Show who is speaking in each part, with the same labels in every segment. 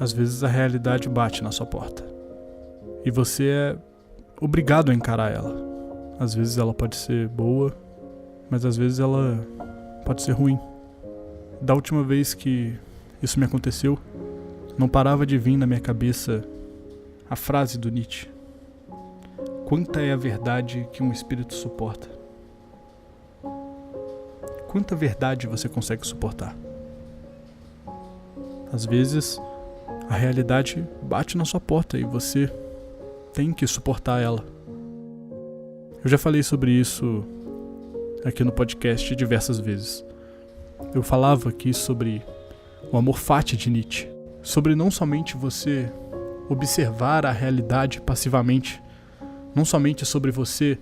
Speaker 1: Às vezes a realidade bate na sua porta e você é obrigado a encarar ela. Às vezes ela pode ser boa, mas às vezes ela pode ser ruim. Da última vez que isso me aconteceu, não parava de vir na minha cabeça a frase do Nietzsche: quanta é a verdade que um espírito suporta? Quanta verdade você consegue suportar? Às vezes, a realidade bate na sua porta e você tem que suportar ela. Eu já falei sobre isso aqui no podcast diversas vezes. Eu falava aqui sobre o amor fati de Nietzsche, sobre não somente você observar a realidade passivamente, não somente sobre você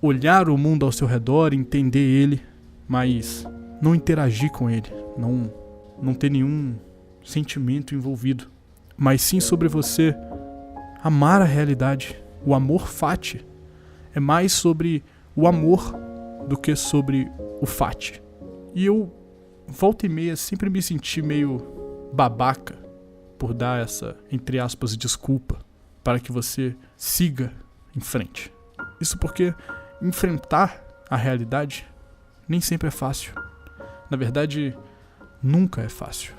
Speaker 1: olhar o mundo ao seu redor, entender ele, mas não interagir com ele, não ter nenhum sentimento envolvido, mas sim sobre você amar a realidade. O amor fati é mais sobre o amor do que sobre o fati. E eu, volta e meia, sempre me senti meio babaca por dar essa, entre aspas, desculpa para que você siga em frente. Isso porque enfrentar a realidade nem sempre é fácil. Na verdade, nunca é fácil.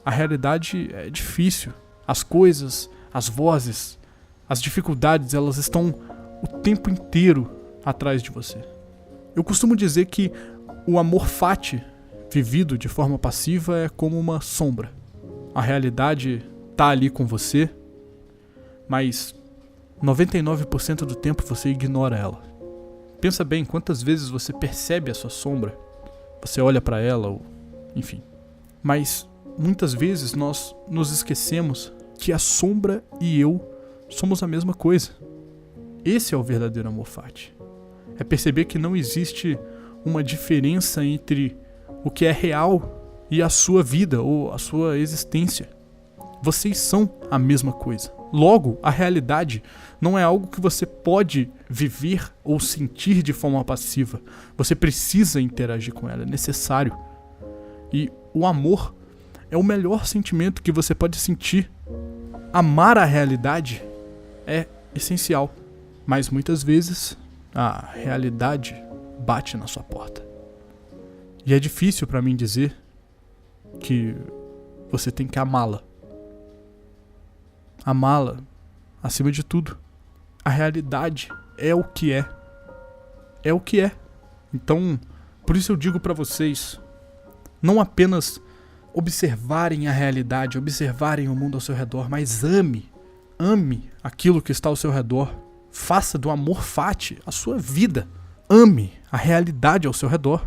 Speaker 1: A realidade é difícil. As coisas, as vozes, as dificuldades, elas estão o tempo inteiro atrás de você. Eu costumo dizer que o amor fati, vivido de forma passiva, é como uma sombra. A realidade tá ali com você, mas 99% do tempo você ignora ela. Pensa bem, quantas vezes você percebe a sua sombra, você olha para ela, ou enfim. Mas muitas vezes nós nos esquecemos que a sombra e eu somos a mesma coisa. Esse é o verdadeiro amor fati. É perceber que não existe uma diferença entre o que é real e a sua vida ou a sua existência. Vocês são a mesma coisa. Logo, a realidade não é algo que você pode viver ou sentir de forma passiva. Você precisa interagir com ela, é necessário. E o amor é o melhor sentimento que você pode sentir. Amar a realidade é essencial, mas muitas vezes a realidade bate na sua porta. E é difícil para mim dizer que você tem que amá-la. Amá-la acima de tudo. A realidade é o que é. É o que é. Então, por isso eu digo para vocês, não apenas observarem a realidade, observarem o mundo ao seu redor, mas ame aquilo que está ao seu redor. Faça do amor fati a sua vida. Ame a realidade ao seu redor,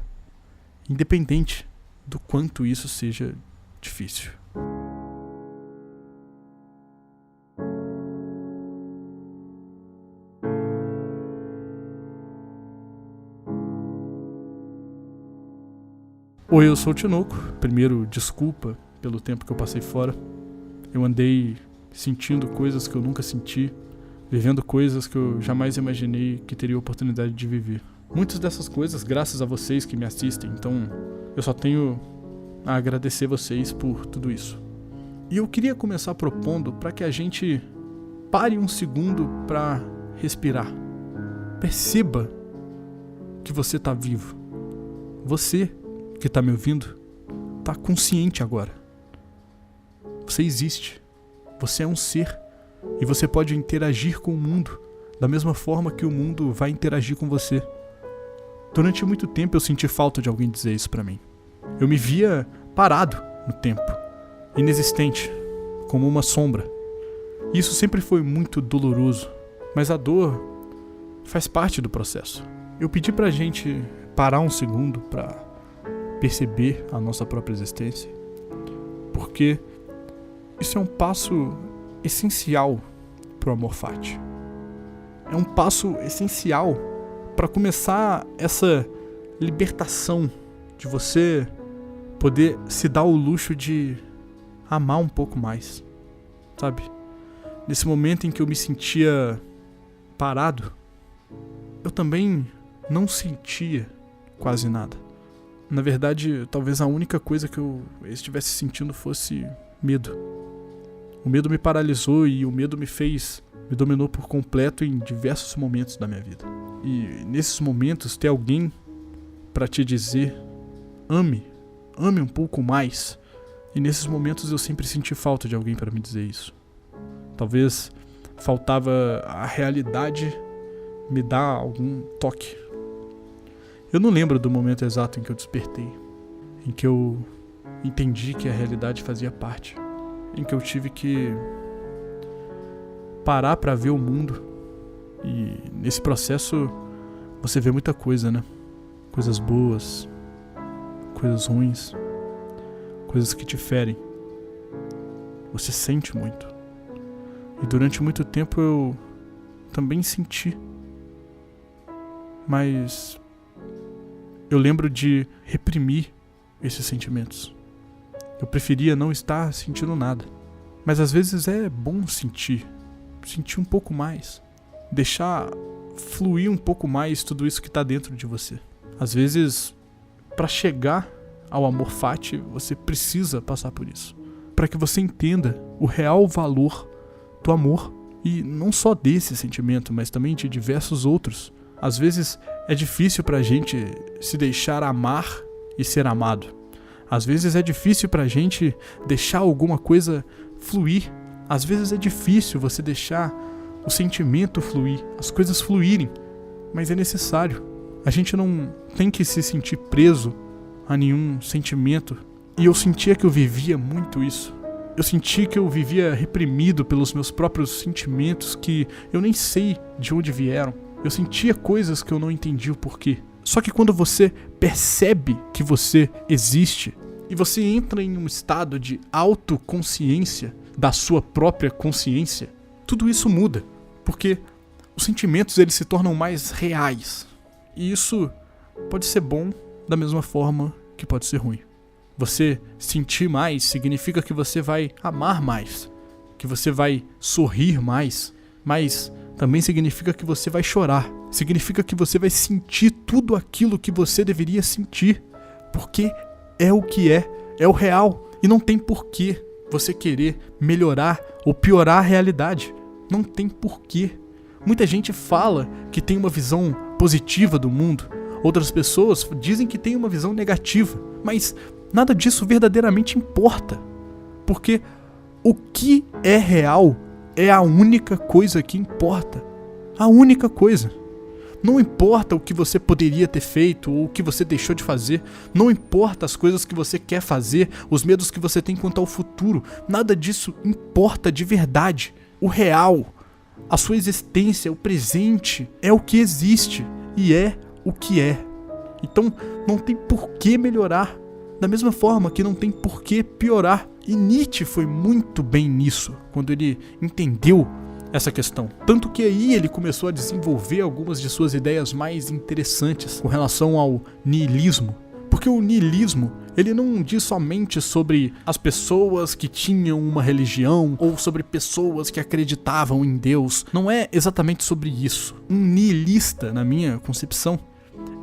Speaker 1: independente do quanto isso seja difícil. Oi, eu sou o Tinoco. Primeiro, desculpa pelo tempo que eu passei fora. Eu andei sentindo coisas que eu nunca senti, vivendo coisas que eu jamais imaginei que teria a oportunidade de viver. Muitas dessas coisas graças a vocês que me assistem, então eu só tenho a agradecer vocês por tudo isso. E eu queria começar propondo para que a gente pare um segundo para respirar. Perceba que você está vivo. Você que está me ouvindo está consciente agora. Você existe. Você é um ser. E você pode interagir com o mundo da mesma forma que o mundo vai interagir com você. Durante muito tempo eu senti falta de alguém dizer isso pra mim. Eu me via parado no tempo, inexistente, como uma sombra. E isso sempre foi muito doloroso, mas a dor faz parte do processo. Eu pedi pra gente parar um segundo pra perceber a nossa própria existência, porque isso é um passo essencial pro amor fati. É um passo essencial para começar essa libertação de você poder se dar o luxo de amar um pouco mais, sabe? Nesse momento em que eu me sentia parado, eu também não sentia quase nada. Na verdade, talvez a única coisa que eu estivesse sentindo fosse medo. O medo me paralisou e o medo me dominou por completo em diversos momentos da minha vida. E nesses momentos, ter alguém para te dizer, ame um pouco mais. E nesses momentos eu sempre senti falta de alguém para me dizer isso. Talvez faltava a realidade me dar algum toque. Eu não lembro do momento exato em que eu despertei, em que eu entendi que a realidade fazia parte, em que eu tive que parar para ver o mundo. E nesse processo você vê muita coisa, né? Coisas boas, coisas ruins, coisas que te ferem. Você sente muito. E durante muito tempo eu também senti. Mas eu lembro de reprimir esses sentimentos. Eu preferia não estar sentindo nada. Mas às vezes é bom sentir um pouco mais. Deixar fluir um pouco mais tudo isso que está dentro de você. Às vezes, para chegar ao amor fati, você precisa passar por isso. Para que você entenda o real valor do amor. E não só desse sentimento, mas também de diversos outros. Às vezes é difícil pra gente se deixar amar e ser amado. Às vezes é difícil pra gente deixar alguma coisa fluir. Às vezes é difícil você deixar o sentimento fluir, as coisas fluírem. Mas é necessário. A gente não tem que se sentir preso a nenhum sentimento. E eu sentia que eu vivia muito isso. Eu senti que eu vivia reprimido pelos meus próprios sentimentos que eu nem sei de onde vieram. Eu sentia coisas que eu não entendi o porquê. Só que quando você percebe que você existe e você entra em um estado de autoconsciência da sua própria consciência, tudo isso muda. Porque os sentimentos eles se tornam mais reais. E isso pode ser bom da mesma forma que pode ser ruim. Você sentir mais significa que você vai amar mais, que você vai sorrir mais, mas também significa que você vai chorar. Significa que você vai sentir tudo aquilo que você deveria sentir, porque é o que é o real. E não tem porquê você querer melhorar ou piorar a realidade. Não tem porquê. Muita gente fala que tem uma visão positiva do mundo. Outras pessoas dizem que tem uma visão negativa. Mas nada disso verdadeiramente importa. Porque o que é real é a única coisa que importa. A única coisa. Não importa o que você poderia ter feito ou o que você deixou de fazer. Não importa as coisas que você quer fazer, os medos que você tem quanto ao futuro. Nada disso importa de verdade. O real, a sua existência, o presente, é o que existe e é o que é. Então não tem por que melhorar. Da mesma forma que não tem por que piorar. E Nietzsche foi muito bem nisso, quando ele entendeu essa questão. Tanto que aí ele começou a desenvolver algumas de suas ideias mais interessantes com relação ao niilismo. Porque o niilismo, ele não diz somente sobre as pessoas que tinham uma religião ou sobre pessoas que acreditavam em Deus. Não é exatamente sobre isso. Um niilista, na minha concepção,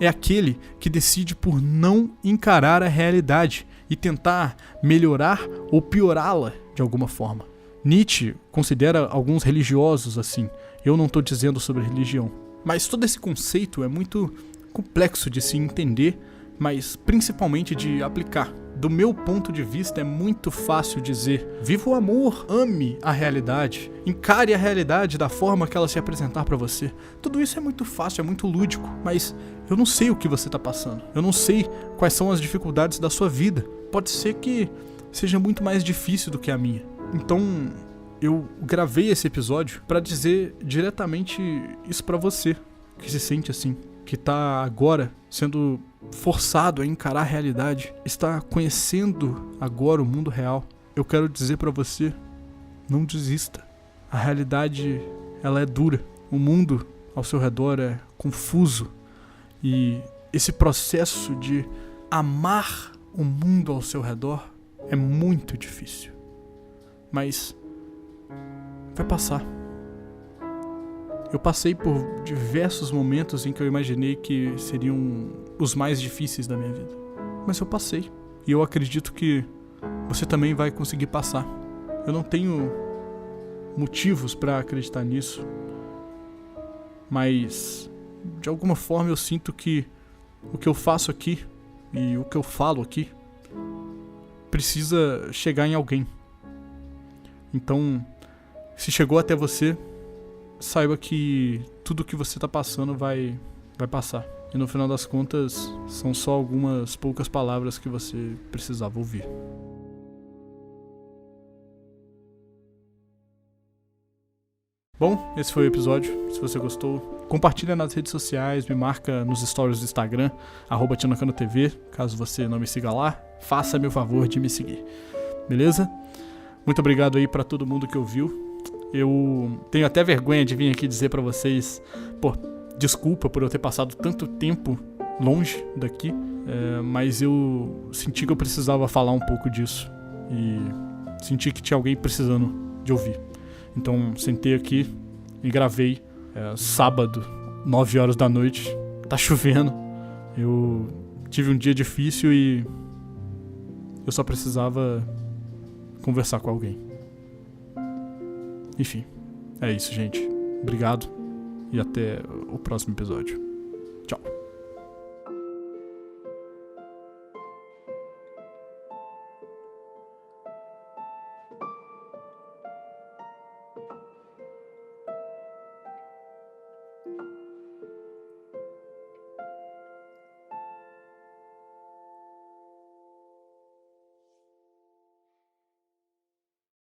Speaker 1: é aquele que decide por não encarar a realidade e tentar melhorar ou piorá-la de alguma forma. Nietzsche considera alguns religiosos assim. Eu não estou dizendo sobre religião. Mas todo esse conceito é muito complexo de se entender, mas principalmente de aplicar. Do meu ponto de vista é muito fácil dizer: viva o amor, ame a realidade, encare a realidade da forma que ela se apresentar para você. Tudo isso é muito fácil, é muito lúdico, mas eu não sei o que você está passando. Eu não sei quais são as dificuldades da sua vida. Pode ser que seja muito mais difícil do que a minha. Então eu gravei esse episódio para dizer diretamente isso para você, que se sente assim, que tá agora sendo forçado a encarar a realidade, está conhecendo agora o mundo real. Eu quero dizer para você, não desista. A realidade, ela é dura. O mundo ao seu redor é confuso. E esse processo de amar o mundo ao seu redor é muito difícil. Mas vai passar. Eu passei por diversos momentos em que eu imaginei que seriam os mais difíceis da minha vida. Mas eu passei. E eu acredito que você também vai conseguir passar. Eu não tenho motivos para acreditar nisso, mas de alguma forma eu sinto que o que eu faço aqui e o que eu falo aqui precisa chegar em alguém. Então, se chegou até você, saiba que tudo que você tá passando vai passar. E no final das contas, são só algumas poucas palavras que você precisava ouvir. Bom, esse foi o episódio. Se você gostou, compartilha nas redes sociais, me marca nos stories do Instagram, @tinocano.tv. Caso você não me siga lá, faça-me o favor de me seguir. Beleza? Muito obrigado aí pra todo mundo que ouviu. Eu tenho até vergonha de vir aqui dizer pra vocês, desculpa por eu ter passado tanto tempo longe daqui, mas eu senti que eu precisava falar um pouco disso e senti que tinha alguém precisando de ouvir. Então sentei aqui e gravei sábado, 9 horas da noite, tá chovendo, eu tive um dia difícil e eu só precisava conversar com alguém. Enfim, é isso, gente. Obrigado e até o próximo episódio. Tchau.